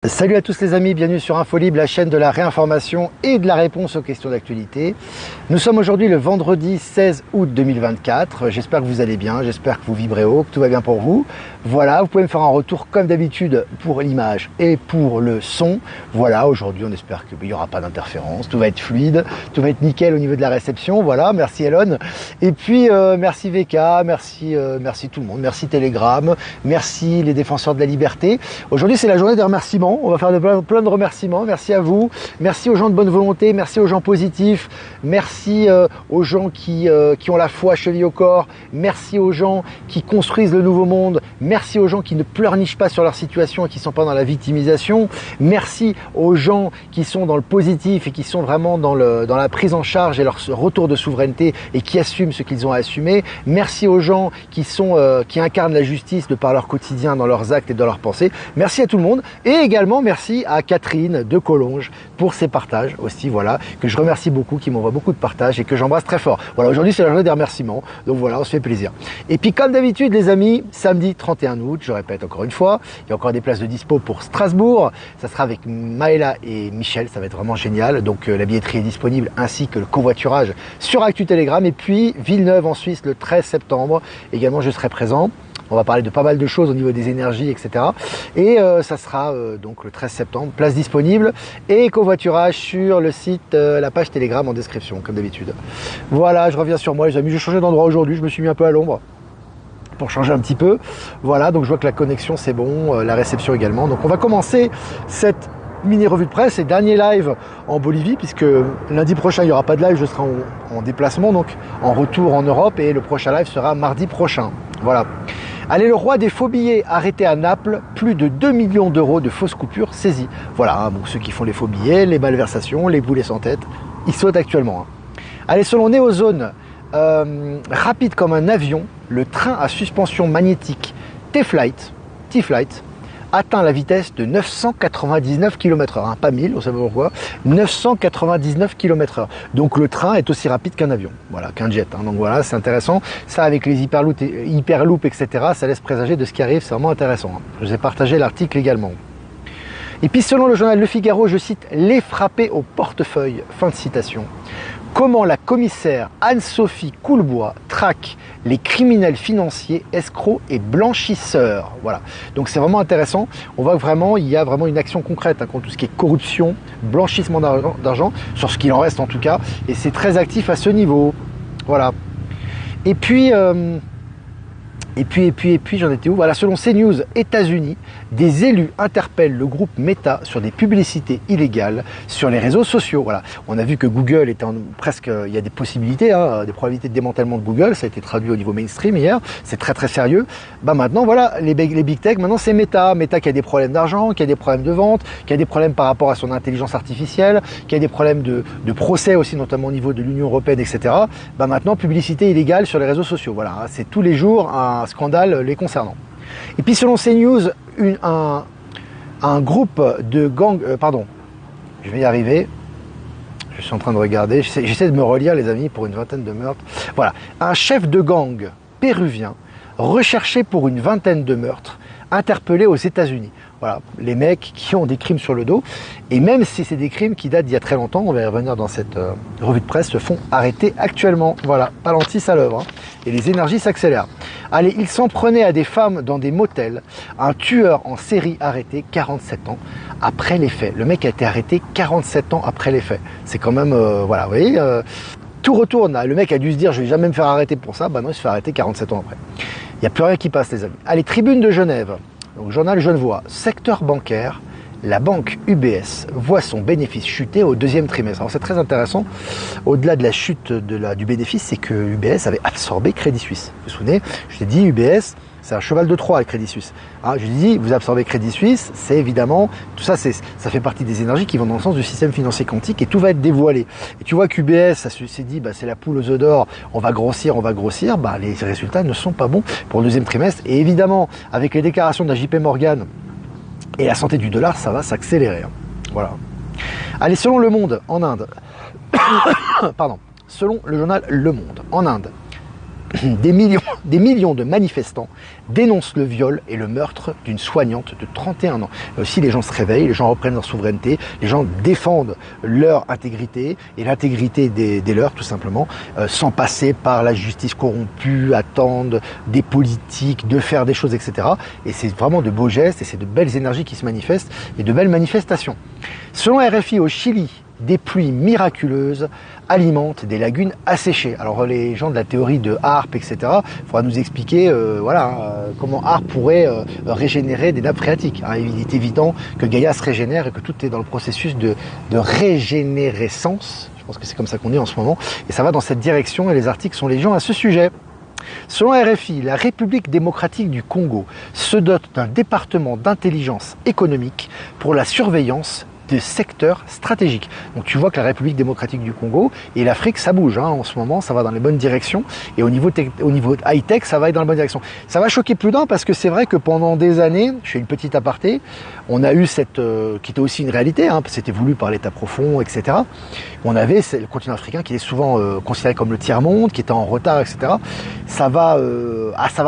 Salut à tous les amis, bienvenue sur Infolib, la chaîne de la réinformation et de la réponse aux questions d'actualité. Nous sommes aujourd'hui le vendredi 16 août 2024. J'espère que vous allez bien, j'espère que vous vibrez haut, que tout va bien pour vous. Voilà, vous pouvez me faire un retour comme d'habitude pour l'image et pour le son. Voilà, aujourd'hui on espère qu'il n'y aura pas d'interférence, tout va être fluide, tout va être nickel au niveau de la réception. Voilà, merci Elon. Et puis merci VK, merci tout le monde, merci Telegram, merci les défenseurs de la liberté. Aujourd'hui c'est la journée des remerciements. On va faire plein de remerciements. Merci à vous, merci aux gens de bonne volonté, merci aux gens positifs, merci aux gens qui ont la foi cheville au corps, merci aux gens qui construisent le nouveau monde, merci aux gens qui ne pleurnichent pas sur leur situation et qui ne sont pas dans la victimisation, merci aux gens qui sont dans le positif et qui sont vraiment dans la prise en charge et leur retour de souveraineté et qui assument ce qu'ils ont à assumer, merci aux gens qui incarnent la justice de par leur quotidien, dans leurs actes et dans leurs pensées, merci à tout le monde et également merci à Catherine de Collonges pour ses partages aussi, voilà, que je remercie beaucoup, qui m'envoie beaucoup de partages et que j'embrasse très fort. Voilà, aujourd'hui c'est la journée des remerciements, donc voilà, on se fait plaisir. Et puis comme d'habitude les amis, samedi 31 août, je répète encore une fois, il y a encore des places de dispo pour Strasbourg, ça sera avec Maëla et Michel, ça va être vraiment génial, donc la billetterie est disponible ainsi que le covoiturage sur Actu Telegram, et puis Villeneuve en Suisse le 13 septembre, également je serai présent. On va parler de pas mal de choses au niveau des énergies, etc. Et ça sera donc le 13 septembre, place disponible et covoiturage sur le site, la page Telegram en description, comme d'habitude. Voilà, je reviens sur moi les amis, j'ai changé d'endroit aujourd'hui, je me suis mis un peu à l'ombre pour changer un petit peu. Voilà, donc je vois que la connexion c'est bon, la réception également. Donc on va commencer cette mini revue de presse et dernier live en Bolivie, puisque lundi prochain il n'y aura pas de live, je serai en déplacement, donc en retour en Europe, et le prochain live sera mardi prochain. Voilà. Allez, le roi des faux billets arrêté à Naples, plus de 2 millions d'euros de fausses coupures saisies. Voilà, hein, bon, ceux qui font les faux billets, les malversations, les boulets sans tête, ils sautent actuellement. Hein. Allez, selon Neozone, rapide comme un avion, le train à suspension magnétique T-Flight atteint la vitesse de 999 km/h, hein, pas 1000, on sait pas pourquoi, 999 km/h. Donc le train est aussi rapide qu'un avion, voilà, qu'un jet. Hein. Donc voilà, c'est intéressant. Ça avec les hyperloops, etc., ça laisse présager de ce qui arrive, c'est vraiment intéressant. Hein. Je vous ai partagé l'article également. Et puis selon le journal Le Figaro, je cite « Les frappés au portefeuille », fin de citation. Comment la commissaire Anne-Sophie Coulbois traque les criminels financiers, escrocs et blanchisseurs. Voilà. Donc c'est vraiment intéressant. On voit que vraiment il y a vraiment une action concrète hein, contre tout ce qui est corruption, blanchissement d'argent, sur ce qu'il en reste en tout cas. Et c'est très actif à ce niveau. Voilà. Et puis j'en étais où? Voilà, selon CNews, États-Unis, des élus interpellent le groupe Meta sur des publicités illégales sur les réseaux sociaux. Voilà, on a vu que Google était presque, il y a des possibilités, hein, des probabilités de démantèlement de Google. Ça a été traduit au niveau mainstream hier. C'est très très sérieux. Bah maintenant, voilà, les big tech. Maintenant, c'est Meta qui a des problèmes d'argent, qui a des problèmes de vente, qui a des problèmes par rapport à son intelligence artificielle, qui a des problèmes de procès aussi, notamment au niveau de l'Union européenne, etc. Bah maintenant, publicité illégale sur les réseaux sociaux. Voilà, hein, c'est tous les jours un scandale les concernant. Et puis selon CNews, un groupe de gang, je vais y arriver, je suis en train de regarder, j'essaie de me relire les amis pour une vingtaine de meurtres. Voilà, un chef de gang péruvien recherché pour une vingtaine de meurtres, interpellé aux États-Unis. Voilà, les mecs qui ont des crimes sur le dos, et même si c'est des crimes qui datent d'il y a très longtemps, on va y revenir dans cette revue de presse, se font arrêter actuellement. Voilà, Palantis à l'œuvre, hein, et les énergies s'accélèrent. Allez, ils s'en prenaient à des femmes dans des motels, un tueur en série arrêté 47 ans après les faits. Le mec a été arrêté 47 ans après les faits. C'est quand même, voilà, vous voyez, tout retourne. Le mec a dû se dire, je vais jamais me faire arrêter pour ça, bah non, il se fait arrêter 47 ans après. Il n'y a plus rien qui passe les amis. Allez, Tribune de Genève. Donc, journal Genevois, secteur bancaire, la banque UBS voit son bénéfice chuter au deuxième trimestre. Alors c'est très intéressant, au-delà de la chute du bénéfice, c'est que UBS avait absorbé Crédit Suisse. Vous vous souvenez, je t'ai dit UBS, c'est un cheval de Troie, le Crédit Suisse. Hein, je lui dis, vous absorbez Crédit Suisse, c'est évidemment, tout ça, ça fait partie des énergies qui vont dans le sens du système financier quantique et tout va être dévoilé. Et tu vois qu'UBS, ça s'est dit, bah, c'est la poule aux œufs d'or, on va grossir, bah, les résultats ne sont pas bons pour le deuxième trimestre. Et évidemment, avec les déclarations de la JP Morgan et la santé du dollar, ça va s'accélérer. Hein. Voilà. Allez, selon Le Monde, en Inde, pardon, selon le journal Le Monde, en Inde, des millions de manifestants dénoncent le viol et le meurtre d'une soignante de 31 ans. Là aussi, les gens se réveillent, les gens reprennent leur souveraineté, les gens défendent leur intégrité et l'intégrité des leurs, tout simplement, sans passer par la justice corrompue, attendre des politiques, de faire des choses, etc. Et c'est vraiment de beaux gestes et c'est de belles énergies qui se manifestent et de belles manifestations. Selon RFI, au Chili, des pluies miraculeuses alimentent des lagunes asséchées. Alors les gens de la théorie de Harpe, etc., il faudra nous expliquer comment Harpe pourrait régénérer des nappes phréatiques. Il est évident que Gaïa se régénère et que tout est dans le processus de régénérescence. Je pense que c'est comme ça qu'on dit en ce moment. Et ça va dans cette direction et les articles sont légion à ce sujet. Selon RFI, la République démocratique du Congo se dote d'un département d'intelligence économique pour la surveillance de secteurs stratégiques. Donc tu vois que la République démocratique du Congo et l'Afrique, ça bouge en ce moment, ça va dans les bonnes directions et au niveau high-tech, ça va être dans la bonne direction. Ça va choquer plus d'un parce que c'est vrai que pendant des années, je fais une petite aparté, on a eu cette, qui était aussi une réalité, c'était voulu par l'État profond, etc. On avait le continent africain qui est souvent considéré comme le tiers-monde, qui était en retard, etc. Ça va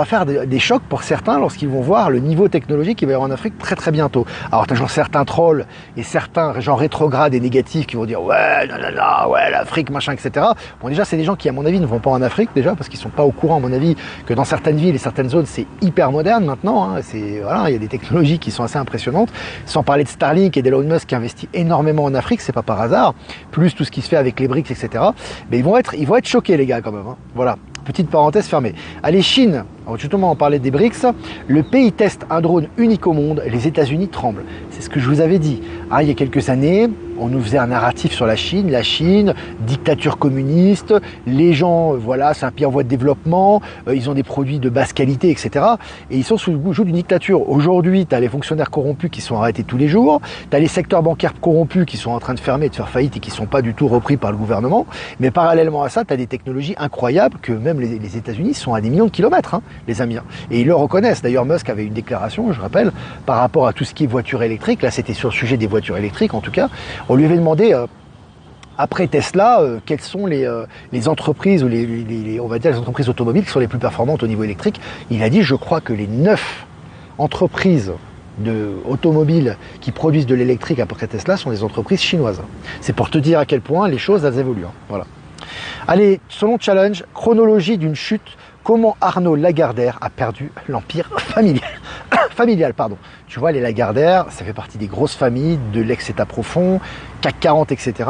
faire des chocs pour certains lorsqu'ils vont voir le niveau technologique qu'il va y avoir en Afrique très très bientôt. Alors tu as certains trolls et certains gens rétrogrades et négatifs qui vont dire ouais, ouais, l'Afrique, machin, etc. Bon, déjà, c'est des gens qui, à mon avis, ne vont pas en Afrique, déjà, parce qu'ils sont pas au courant, à mon avis, que dans certaines villes et certaines zones, c'est hyper moderne maintenant. Il y a des technologies qui sont assez impressionnantes. Sans parler de Starlink et d'Elon Musk qui investit énormément en Afrique, c'est pas par hasard. Plus tout ce qui se fait avec les BRICS, etc. Mais ils vont être choqués, les gars, quand même. Voilà. Petite parenthèse fermée. Allez, Chine. Alors justement, on parlait des BRICS. Le pays teste un drone unique au monde. Les États-Unis tremblent. C'est ce que je vous avais dit. Il y a quelques années, on nous faisait un narratif sur la Chine, dictature communiste, les gens, c'est un pays en voie de développement, ils ont des produits de basse qualité, etc. Et ils sont sous le joug d'une dictature. Aujourd'hui, tu as les fonctionnaires corrompus qui sont arrêtés tous les jours, tu as les secteurs bancaires corrompus qui sont en train de fermer, de faire faillite et qui ne sont pas du tout repris par le gouvernement. Mais parallèlement à ça, tu as des technologies incroyables que même les États-Unis sont à des millions de kilomètres, les amis. Et ils le reconnaissent. D'ailleurs, Musk avait une déclaration, je rappelle, par rapport à tout ce qui est voiture électrique. Là, c'était sur le sujet des voitures électriques, en tout cas. On lui avait demandé, après Tesla, quelles sont les entreprises, ou on va dire les entreprises automobiles qui sont les plus performantes au niveau électrique. Il a dit, je crois que les 9 entreprises automobiles qui produisent de l'électrique après Tesla sont des entreprises chinoises. C'est pour te dire à quel point les choses elles évoluent. Voilà. Allez, selon Challenge, chronologie d'une chute, comment Arnaud Lagardère a perdu l'empire familial. Tu vois, les Lagardère, ça fait partie des grosses familles de l'ex-État profond, CAC 40, etc.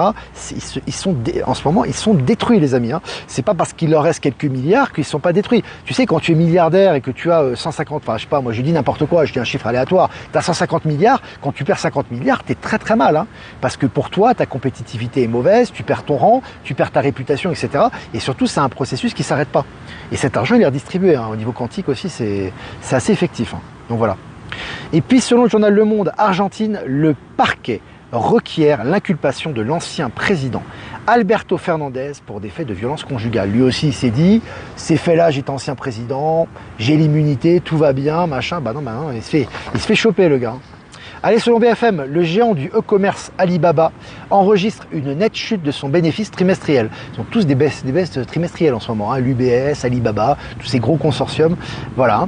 En ce moment, ils sont détruits, les amis. C'est pas parce qu'il leur reste quelques milliards qu'ils sont pas détruits. Tu sais, quand tu es milliardaire et que tu as 150, je sais pas, moi je dis n'importe quoi, je dis un chiffre aléatoire, tu as 150 milliards, quand tu perds 50 milliards, tu es très très mal. Parce que pour toi, ta compétitivité est mauvaise, tu perds ton rang, tu perds ta réputation, etc. Et surtout, c'est un processus qui s'arrête pas. Et cet argent, il est redistribué. Au niveau quantique aussi, c'est assez effectif. Donc voilà. Et puis, selon le journal Le Monde, Argentine, le parquet requiert l'inculpation de l'ancien président Alberto Fernandez pour des faits de violence conjugale. Lui aussi, il s'est dit, ces faits-là, j'étais ancien président, j'ai l'immunité, tout va bien, machin. Non, il se fait choper, le gars. Allez, selon BFM, le géant du e-commerce Alibaba enregistre une nette chute de son bénéfice trimestriel. Ils sont tous des baisses trimestrielles en ce moment. L'UBS, Alibaba, tous ces gros consortiums. Voilà.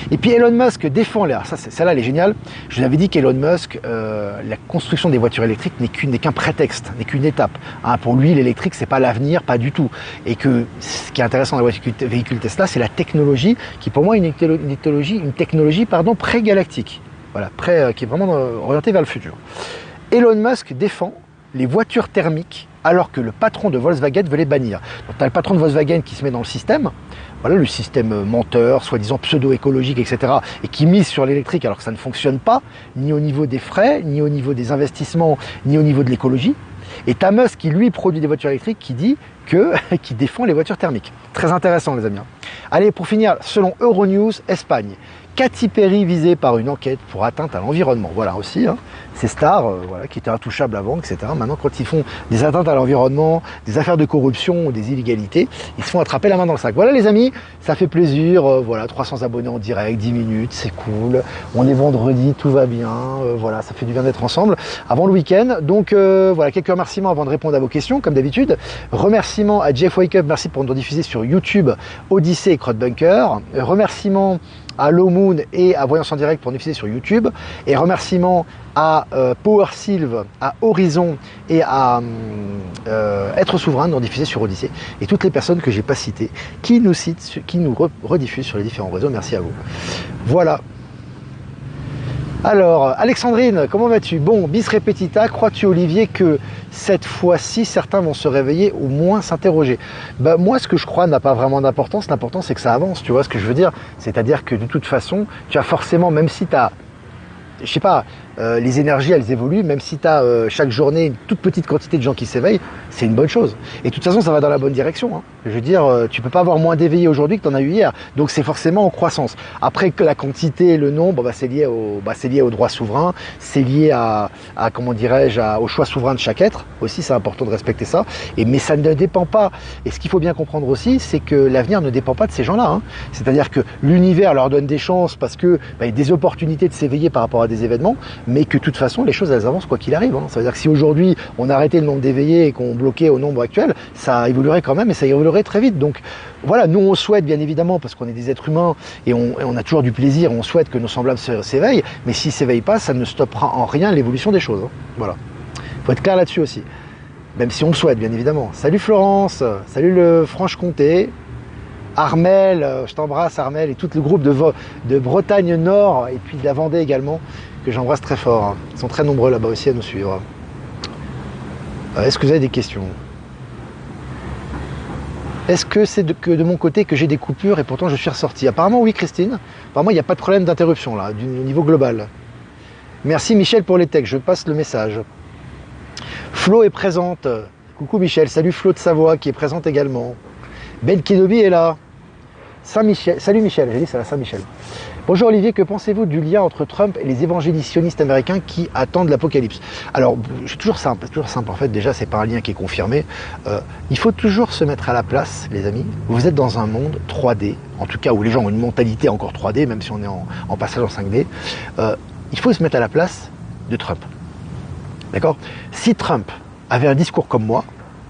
Et puis Elon Musk défend l'air. Celle-là, elle est géniale. Je vous avais dit qu'Elon Musk, la construction des voitures électriques n'est qu'un prétexte, n'est qu'une étape. Pour lui, l'électrique, c'est pas l'avenir, pas du tout. Et que ce qui est intéressant dans le véhicule Tesla, c'est la technologie, qui pour moi est une technologie pré-galactique. Voilà, qui est vraiment orienté vers le futur. Elon Musk défend les voitures thermiques alors que le patron de Volkswagen veut les bannir. Donc tu as le patron de Volkswagen qui se met dans le système, voilà le système menteur, soi-disant pseudo-écologique, etc. et qui mise sur l'électrique alors que ça ne fonctionne pas, ni au niveau des frais, ni au niveau des investissements, ni au niveau de l'écologie. Et tu as Musk qui lui produit des voitures électriques qui dit qui défend les voitures thermiques. Très intéressant, les amis. Allez, pour finir, selon Euronews, Espagne, Katy Perry visée par une enquête pour atteinte à l'environnement. Voilà aussi, hein, ces stars voilà, qui étaient intouchables avant, etc. Maintenant, quand ils font des atteintes à l'environnement, des affaires de corruption ou des illégalités, ils se font attraper la main dans le sac. Voilà les amis, ça fait plaisir. Voilà, 300 abonnés en direct, 10 minutes, c'est cool. On est vendredi, tout va bien. Voilà, ça fait du bien d'être ensemble avant le week-end. Donc voilà, quelques remerciements avant de répondre à vos questions, comme d'habitude. Remerciements à Jeff Wake Up, merci pour nous diffuser sur YouTube, Odyssée et Crowdbunker. Remerciements à Low Moon et à Voyance en Direct pour nous diffuser sur YouTube. Et remerciements à Power Sylve, à Horizon et à Être Souverain de nous diffuser sur Odyssée. Et toutes les personnes que j'ai pas citées, qui nous citent, qui nous rediffusent sur les différents réseaux. Merci à vous. Voilà. Alors, Alexandrine, comment vas-tu? Bon, bis repetita, crois-tu, Olivier, que cette fois-ci, certains vont se réveiller ou moins s'interroger? Ben, moi, ce que je crois n'a pas vraiment d'importance. L'important, c'est que ça avance, tu vois ce que je veux dire? C'est-à-dire que de toute façon, tu as forcément, même si tu as, je sais pas, les énergies, elles évoluent, même si tu as chaque journée une toute petite quantité de gens qui s'éveillent, c'est une bonne chose. Et de toute façon, ça va dans la bonne direction. Hein. Je veux dire, tu peux pas avoir moins d'éveillés aujourd'hui que tu en as eu hier. Donc c'est forcément en croissance. Après que la quantité, le nombre, bah, c'est lié au droit souverain, c'est lié à comment dirais-je, au choix souverain de chaque être. Aussi, c'est important de respecter ça. Mais ça ne dépend pas. Et ce qu'il faut bien comprendre aussi, c'est que l'avenir ne dépend pas de ces gens-là. Hein. C'est-à-dire que l'univers leur donne des chances parce que il y a des opportunités de s'éveiller par rapport à des événements, mais que de toute façon, les choses, elles avancent quoi qu'il arrive. Hein. Ça veut dire que si aujourd'hui, on arrêtait le nombre d'éveillés et qu'on bloquait au nombre actuel, ça évoluerait quand même et ça évoluerait très vite. Donc voilà, nous on souhaite bien évidemment, parce qu'on est des êtres humains et on a toujours du plaisir, on souhaite que nos semblables s'éveillent, mais s'ils ne s'éveillent pas, ça ne stoppera en rien l'évolution des choses. Hein. Voilà. Il faut être clair là-dessus aussi. Même si on le souhaite, bien évidemment. Salut Florence, salut le Franche-Comté, Armel, je t'embrasse Armel, et tout le groupe de Bretagne Nord, et puis de la Vendée également, que j'embrasse très fort. Hein. Ils sont très nombreux là-bas aussi à nous suivre. Est-ce que vous avez des questions? Est-ce que c'est de mon côté que j'ai des coupures et pourtant je suis ressorti? Apparemment oui Christine, apparemment il n'y a pas de problème d'interruption là, au niveau global. Merci Michel pour les textes, je passe le message. Flo est présente. Coucou Michel, salut Flo de Savoie qui est présente également. Ben Kenobi est là. Saint-Michel, salut Michel, j'ai dit c'est la Saint-Michel. Bonjour Olivier, que pensez-vous du lien entre Trump et les évangélistes sionistes américains qui attendent l'apocalypse? Alors, c'est toujours simple en fait, déjà c'est pas un lien qui est confirmé. Il faut toujours se mettre à la place, les amis. Vous êtes dans un monde 3D, en tout cas où les gens ont une mentalité encore 3D, même si on est en passage en 5D. Il faut se mettre à la place de Trump. D'accord? Si Trump avait un discours comme moi,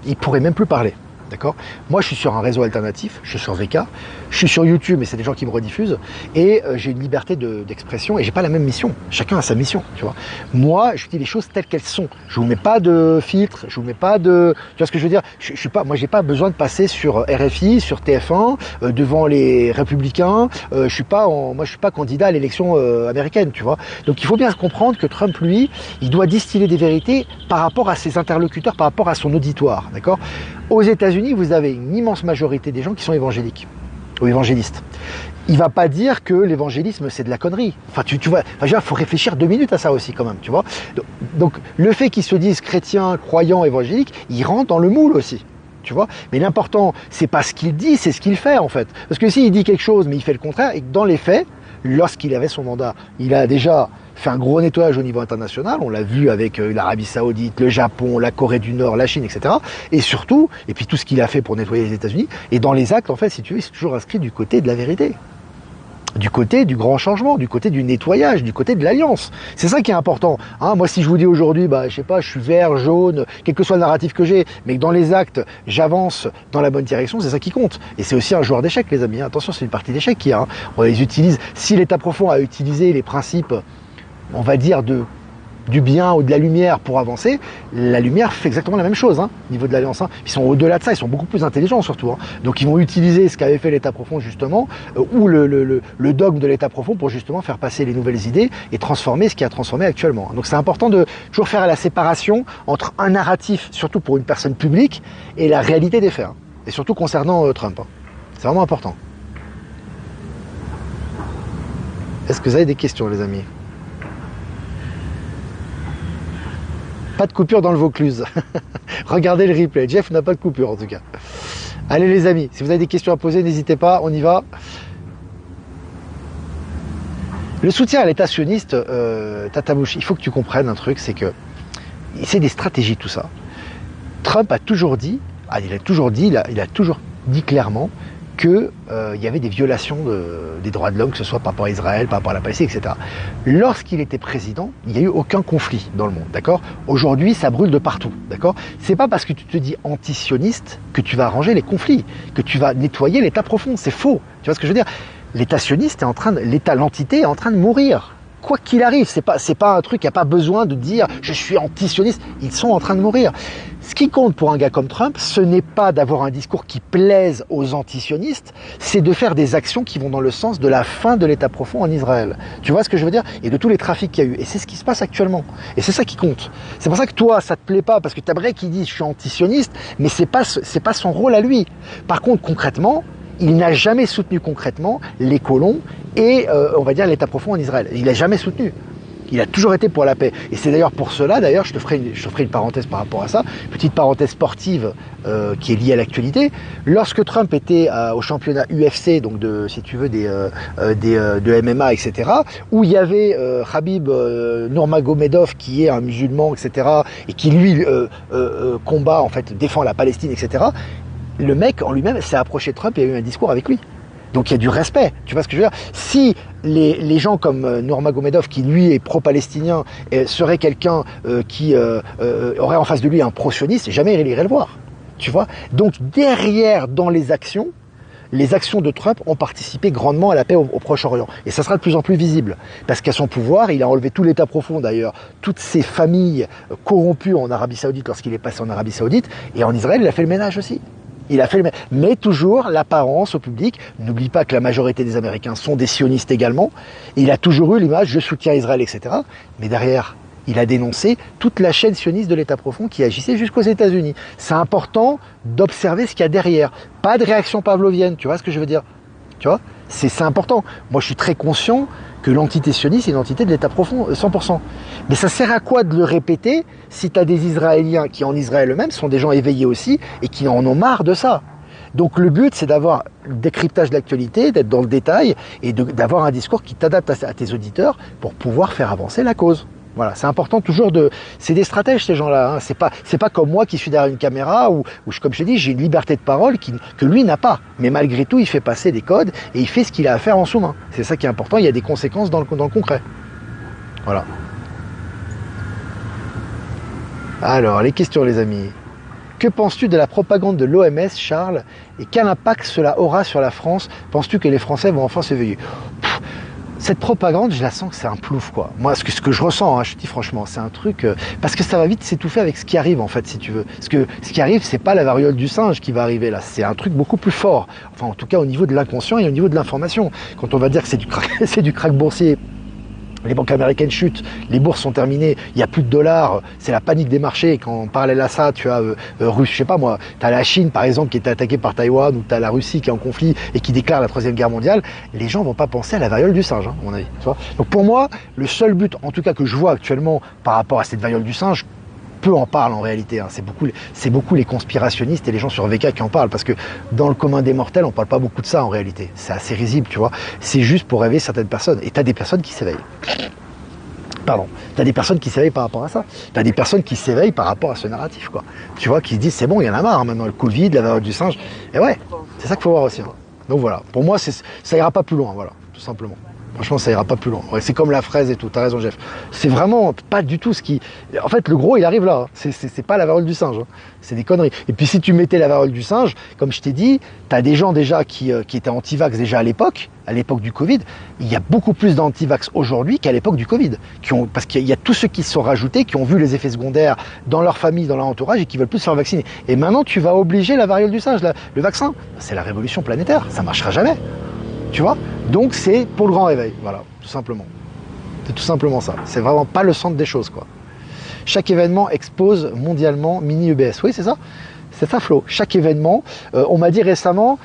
il pourrait même plus parler. D'accord? Moi, je suis sur un réseau alternatif, je suis sur VK, je suis sur YouTube, mais c'est des gens qui me rediffusent, et j'ai une liberté d'expression, et j'ai pas la même mission. Chacun a sa mission, tu vois. Moi, je dis les choses telles qu'elles sont. Je vous mets pas de filtre, je vous mets pas de, tu vois ce que je veux dire? Je suis pas, moi, j'ai pas besoin de passer sur RFI, sur TF1, devant les Républicains. Je suis pas candidat à l'élection américaine, tu vois. Donc, il faut bien comprendre que Trump, lui, il doit distiller des vérités par rapport à ses interlocuteurs, par rapport à son auditoire, d'accord? Aux États-Unis, vous avez une immense majorité des gens qui sont évangéliques ou évangélistes. Il va pas dire que l'évangélisme c'est de la connerie. Enfin, tu vois, il faut réfléchir 2 minutes à ça aussi quand même, tu vois. Donc, le fait qu'ils se disent chrétiens, croyants, évangéliques, ils rentrent dans le moule aussi. Tu vois, mais l'important, c'est pas ce qu'il dit, c'est ce qu'il fait en fait. Parce que s'il dit quelque chose, mais il fait le contraire, et que dans les faits, lorsqu'il avait son mandat, il a déjà fait un gros nettoyage au niveau international, on l'a vu avec l'Arabie Saoudite, le Japon, la Corée du Nord, la Chine, etc. Et surtout, et puis tout ce qu'il a fait pour nettoyer les États-Unis, et dans les actes, en fait, si tu veux, c'est toujours inscrit du côté de la vérité. Du côté du grand changement, du côté du nettoyage, du côté de l'alliance. C'est ça qui est important. Hein, moi, si je vous dis aujourd'hui, je sais pas, je suis vert, jaune, quel que soit le narratif que j'ai, mais que dans les actes, j'avance dans la bonne direction, c'est ça qui compte. Et c'est aussi un joueur d'échecs, les amis. Attention, c'est une partie d'échecs qu'il y a. Hein. On les utilise. Si l'État profond a utilisé les principes, on va dire, du bien ou de la lumière pour avancer, la lumière fait exactement la même chose au niveau de l'alliance. Ils sont au-delà de ça, ils sont beaucoup plus intelligents surtout. Donc ils vont utiliser ce qu'avait fait l'État profond justement, ou le dogme de l'État profond pour justement faire passer les nouvelles idées et transformer ce qui a transformé actuellement. Donc c'est important de toujours faire la séparation entre un narratif, surtout pour une personne publique, et la réalité des faits. Et surtout concernant Trump. C'est vraiment important. Est-ce que vous avez des questions les amis? Pas de coupure dans le Vaucluse. Regardez le replay. Jeff n'a pas de coupure en tout cas. Allez les amis, si vous avez des questions à poser, n'hésitez pas, on y va. Le soutien à l'État sioniste, Tatamouche, il faut que tu comprennes un truc, c'est que c'est des stratégies tout ça. Trump a toujours dit, il a toujours dit clairement qu'il y avait des violations des droits de l'homme, que ce soit par rapport à Israël, par rapport à la Palestine, etc. Lorsqu'il était président, il n'y a eu aucun conflit dans le monde, d'accord? Aujourd'hui, ça brûle de partout, d'accord? C'est pas parce que tu te dis anti-sioniste que tu vas arranger les conflits, que tu vas nettoyer l'État profond, c'est faux. Tu vois ce que je veux dire? L'État sioniste est en train l'entité est en train de mourir. Quoi qu'il arrive, c'est pas un truc, il n'y a pas besoin de dire je suis anti-sioniste, ils sont en train de mourir. Ce qui compte pour un gars comme Trump, ce n'est pas d'avoir un discours qui plaise aux anti-sionistes, c'est de faire des actions qui vont dans le sens de la fin de l'État profond en Israël. Tu vois ce que je veux dire? Et de tous les trafics qu'il y a eu. Et c'est ce qui se passe actuellement. Et c'est ça qui compte. C'est pour ça que toi, ça te plaît pas, parce que t'aimerais qu'il dise je suis anti-sioniste, mais c'est pas son rôle à lui. Par contre, concrètement, il n'a jamais soutenu concrètement les colons et, on va dire, l'État profond en Israël. Il n'a jamais soutenu. Il a toujours été pour la paix. Et c'est d'ailleurs pour cela, d'ailleurs, je te ferai une parenthèse par rapport à ça, petite parenthèse sportive qui est liée à l'actualité. Lorsque Trump était au championnat UFC, donc si tu veux, de MMA, etc., où il y avait Khabib Nurmagomedov, qui est un musulman, etc., et qui, lui, combat, en fait, défend la Palestine, etc., le mec en lui-même s'est approché de Trump et a eu un discours avec lui. Donc il y a du respect, tu vois ce que je veux dire? Si les gens comme Nurmagomedov, qui lui est pro-palestinien, serait quelqu'un qui aurait en face de lui un pro-sioniste, jamais il irait le voir, tu vois? Donc derrière, dans les actions de Trump ont participé grandement à la paix au Proche-Orient. Et ça sera de plus en plus visible. Parce qu'à son pouvoir, il a enlevé tout l'État profond d'ailleurs, toutes ces familles corrompues en Arabie Saoudite lorsqu'il est passé en Arabie Saoudite, et en Israël, il a fait le ménage aussi. Mais toujours l'apparence au public. N'oublie pas que la majorité des Américains sont des sionistes également. Il a toujours eu l'image je soutiens Israël, etc. Mais derrière, il a dénoncé toute la chaîne sioniste de l'État profond qui agissait jusqu'aux États-Unis. C'est important d'observer ce qu'il y a derrière. Pas de réaction pavlovienne, tu vois ce que je veux dire? Tu vois? C'est important. Moi, je suis très conscient que l'entité sioniste est une entité de l'État profond, 100%. Mais ça sert à quoi de le répéter si tu as des Israéliens qui, en Israël eux-mêmes, sont des gens éveillés aussi et qui en ont marre de ça? Donc le but, c'est d'avoir le décryptage de l'actualité, d'être dans le détail et d'avoir un discours qui t'adapte à tes auditeurs pour pouvoir faire avancer la cause. Voilà, c'est important toujours c'est des stratèges ces gens-là. Hein. C'est pas comme moi qui suis derrière une caméra où comme je te dis, j'ai une liberté de parole que lui n'a pas. Mais malgré tout, il fait passer des codes et il fait ce qu'il a à faire en sous-main. C'est ça qui est important. Il y a des conséquences dans le concret. Voilà. Alors, les questions, les amis. Que penses-tu de la propagande de l'OMS, Charles, et quel impact cela aura sur la France? Penses-tu que les Français vont enfin s'éveiller? Cette propagande, je la sens que c'est un plouf, quoi. Moi, ce que je ressens, hein, je te dis franchement, c'est un truc... parce que ça va vite s'étouffer avec ce qui arrive, en fait, si tu veux. Parce que ce qui arrive, c'est pas la variole du singe qui va arriver, là. C'est un truc beaucoup plus fort. Enfin, en tout cas, au niveau de l'inconscient et au niveau de l'information. Quand on va dire que c'est du crack, c'est du crack boursier, les banques américaines chutent, les bourses sont terminées, il n'y a plus de dollars, c'est la panique des marchés. Quand en parallèle à ça, tu as Russe, je sais pas moi, tu as la Chine par exemple qui est attaquée par Taïwan, ou tu as la Russie qui est en conflit et qui déclare la Troisième Guerre mondiale, les gens vont pas penser à la variole du singe, hein, à mon avis. Tu vois. Donc pour moi, le seul but, en tout cas que je vois actuellement par rapport à cette variole du singe, peu en parlent en réalité, hein. C'est beaucoup les conspirationnistes et les gens sur VK qui en parlent, parce que dans le commun des mortels, on parle pas beaucoup de ça en réalité. C'est assez risible, tu vois. C'est juste pour rêver certaines personnes. Et t'as des personnes qui s'éveillent. Pardon. T'as des personnes qui s'éveillent par rapport à ça. T'as des personnes qui s'éveillent par rapport à ce narratif, quoi. Tu vois, qui se disent c'est bon, il y en a marre, hein, maintenant le Covid, la variole du singe. Et ouais, c'est ça qu'il faut voir aussi. Hein. Donc voilà, pour moi, ça ira pas plus loin, voilà, tout simplement. Franchement, ça ira pas plus loin. Ouais, c'est comme la fraise et tout, t'as raison Jeff. C'est vraiment pas du tout ce qui... En fait, le gros, il arrive là. Hein. C'est pas la variole du singe. Hein. C'est des conneries. Et puis si tu mettais la variole du singe, comme je t'ai dit, t'as des gens déjà qui étaient anti-vax déjà à l'époque du Covid. Il y a beaucoup plus d'anti-vax aujourd'hui qu'à l'époque du Covid. Parce qu'il y a tous ceux qui se sont rajoutés, qui ont vu les effets secondaires dans leur famille, dans leur entourage et qui veulent plus se faire vacciner. Et maintenant, tu vas obliger la variole du singe, le vaccin. C'est la révolution planétaire. Ça marchera jamais. Tu vois? Donc c'est pour le grand réveil, voilà, tout simplement. C'est tout simplement ça. C'est vraiment pas le centre des choses, quoi. Chaque événement expose mondialement mini EBS. Oui, c'est ça. C'est ça, Flo. Chaque événement, on m'a dit récemment,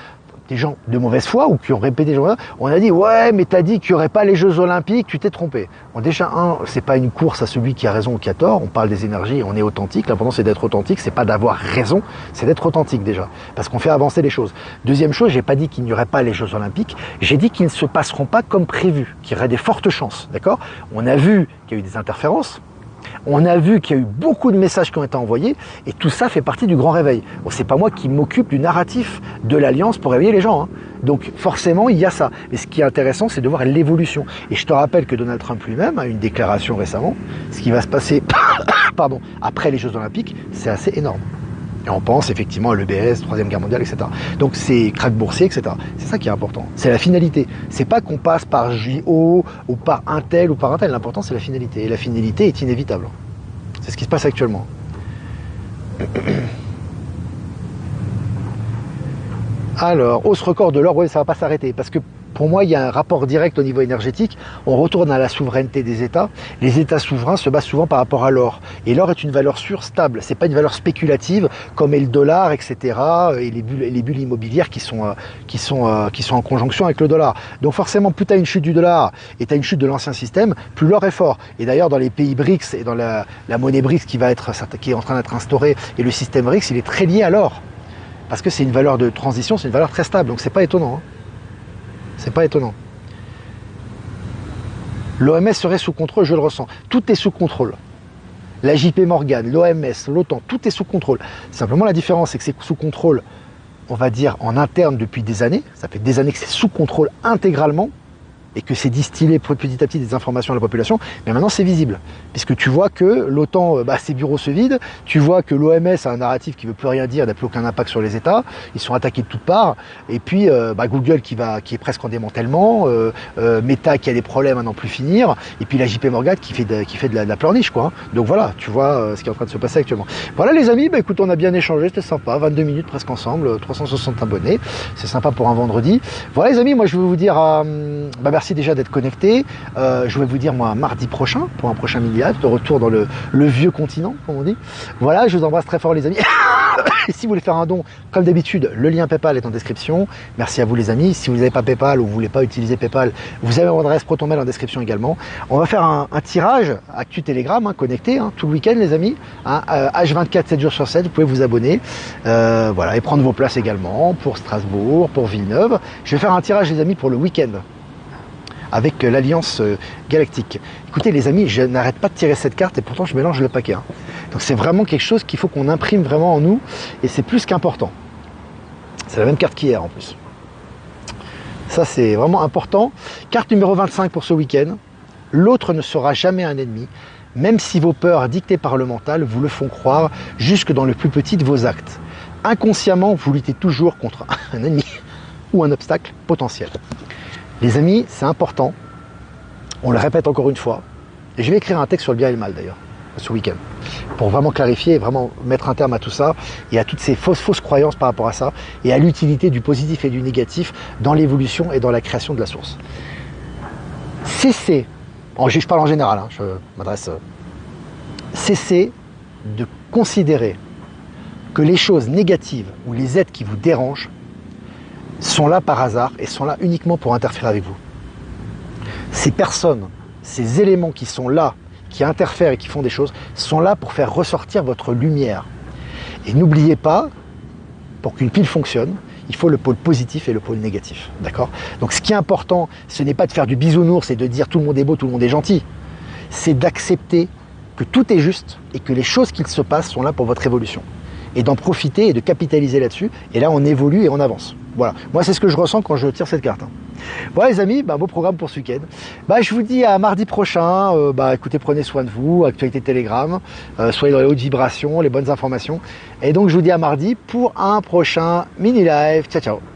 des gens de mauvaise foi ou qui ont répété, on a dit ouais mais t'as dit qu'il n'y aurait pas les Jeux Olympiques, tu t'es trompé. Bon, déjà c'est pas une course à celui qui a raison ou qui a tort, on parle des énergies, on est authentique, l'important c'est d'être authentique, c'est pas d'avoir raison, c'est d'être authentique déjà, parce qu'on fait avancer les choses. Deuxième chose, j'ai pas dit qu'il n'y aurait pas les Jeux Olympiques, j'ai dit qu'ils ne se passeront pas comme prévu, qu'il y aurait des fortes chances, d'accord? On a vu qu'il y a eu des interférences, on a vu qu'il y a eu beaucoup de messages qui ont été envoyés et tout ça fait partie du grand réveil. Bon, c'est pas moi qui m'occupe du narratif de l'Alliance pour réveiller les gens, hein. Donc forcément il y a ça. Mais ce qui est intéressant c'est de voir l'évolution. Et je te rappelle que Donald Trump lui-même a une déclaration récemment, ce qui va se passer pardon, après les Jeux Olympiques, c'est assez énorme. Et on pense effectivement à l'EBS, Troisième Guerre mondiale, etc. Donc c'est krach boursier, etc. C'est ça qui est important. C'est la finalité. C'est pas qu'on passe par JO ou par un tel ou par un tel. L'important c'est la finalité. Et la finalité est inévitable. C'est ce qui se passe actuellement. Alors, hausse record de l'or, oui, ça va pas s'arrêter. Parce que pour moi, il y a un rapport direct au niveau énergétique. On retourne à la souveraineté des États. Les États souverains se basent souvent par rapport à l'or. Et l'or est une valeur sûre, stable. C'est pas une valeur spéculative comme est le dollar, etc. Et les bulles immobilières qui sont en conjonction avec le dollar. Donc forcément, plus tu as une chute du dollar et tu as une chute de l'ancien système, plus l'or est fort. Et d'ailleurs, dans les pays BRICS et dans la monnaie BRICS qui est en train d'être instaurée et le système BRICS, il est très lié à l'or. Parce que c'est une valeur de transition, c'est une valeur très stable. Donc c'est pas étonnant. Hein. C'est pas étonnant. L'OMS serait sous contrôle, je le ressens. Tout est sous contrôle. La JP Morgan, l'OMS, l'OTAN, tout est sous contrôle. Simplement la différence, c'est que c'est sous contrôle, on va dire, en interne depuis des années. Ça fait des années que c'est sous contrôle intégralement et que c'est distillé petit à petit des informations à la population, mais maintenant c'est visible, puisque tu vois que l'OTAN, ses bureaux se vident, tu vois que l'OMS a un narratif qui ne veut plus rien dire, n'a plus aucun impact sur les États, ils sont attaqués de toutes parts, et puis Google qui est presque en démantèlement, Meta qui a des problèmes à n'en plus finir, et puis la JP Morgan qui fait de la pleurniche, quoi. Donc voilà, tu vois ce qui est en train de se passer actuellement. Voilà les amis, écoute, on a bien échangé, c'était sympa, 22 minutes presque ensemble, 360 abonnés, c'est sympa pour un vendredi. Voilà les amis, moi je vais vous dire merci déjà d'être connecté. Je vais vous dire moi mardi prochain pour un prochain Milliade, de retour dans le vieux continent, comme on dit. Voilà, je vous embrasse très fort les amis. Et si vous voulez faire un don, comme d'habitude, le lien PayPal est en description. Merci à vous les amis. Si vous n'avez pas PayPal ou vous ne voulez pas utiliser PayPal, vous avez mon adresse ProtonMail en description également. On va faire un tirage Actu Telegram, connecté, tout le week-end les amis. H24, 7 jours sur 7, vous pouvez vous abonner. Voilà, et prendre vos places également pour Strasbourg, pour Villeneuve. Je vais faire un tirage les amis pour le week-end avec l'Alliance Galactique. Écoutez les amis, je n'arrête pas de tirer cette carte et pourtant je mélange le paquet. Donc c'est vraiment quelque chose qu'il faut qu'on imprime vraiment en nous et c'est plus qu'important. C'est la même carte qu'hier en plus. Ça c'est vraiment important. Carte numéro 25 pour ce week-end. L'autre ne sera jamais un ennemi, même si vos peurs dictées par le mental vous le font croire jusque dans le plus petit de vos actes. Inconsciemment, vous luttez toujours contre un ennemi ou un obstacle potentiel. Les amis, c'est important, on le répète encore une fois, et je vais écrire un texte sur le bien et le mal d'ailleurs, ce week-end, pour vraiment clarifier et vraiment mettre un terme à tout ça, et à toutes ces fausses croyances par rapport à ça, et à l'utilité du positif et du négatif dans l'évolution et dans la création de la source. Cessez, je parle en général, je m'adresse, cessez de considérer que les choses négatives ou les êtres qui vous dérangent sont là par hasard et sont là uniquement pour interférer avec vous. Ces personnes, ces éléments qui sont là, qui interfèrent et qui font des choses, sont là pour faire ressortir votre lumière. Et n'oubliez pas, pour qu'une pile fonctionne, il faut le pôle positif et le pôle négatif. D'accord ? Donc ce qui est important, ce n'est pas de faire du bisounours et de dire tout le monde est beau, tout le monde est gentil. C'est d'accepter que tout est juste et que les choses qui se passent sont là pour votre évolution. Et d'en profiter et de capitaliser là-dessus. Et là, on évolue et on avance. Voilà. Moi, c'est ce que je ressens quand je tire cette carte. Voilà les amis, beau programme pour ce week-end. Je vous dis à mardi prochain. Écoutez, prenez soin de vous. Actualité Telegram. Soyez dans les hautes vibrations, les bonnes informations. Et donc, je vous dis à mardi pour un prochain mini-live. Ciao, ciao.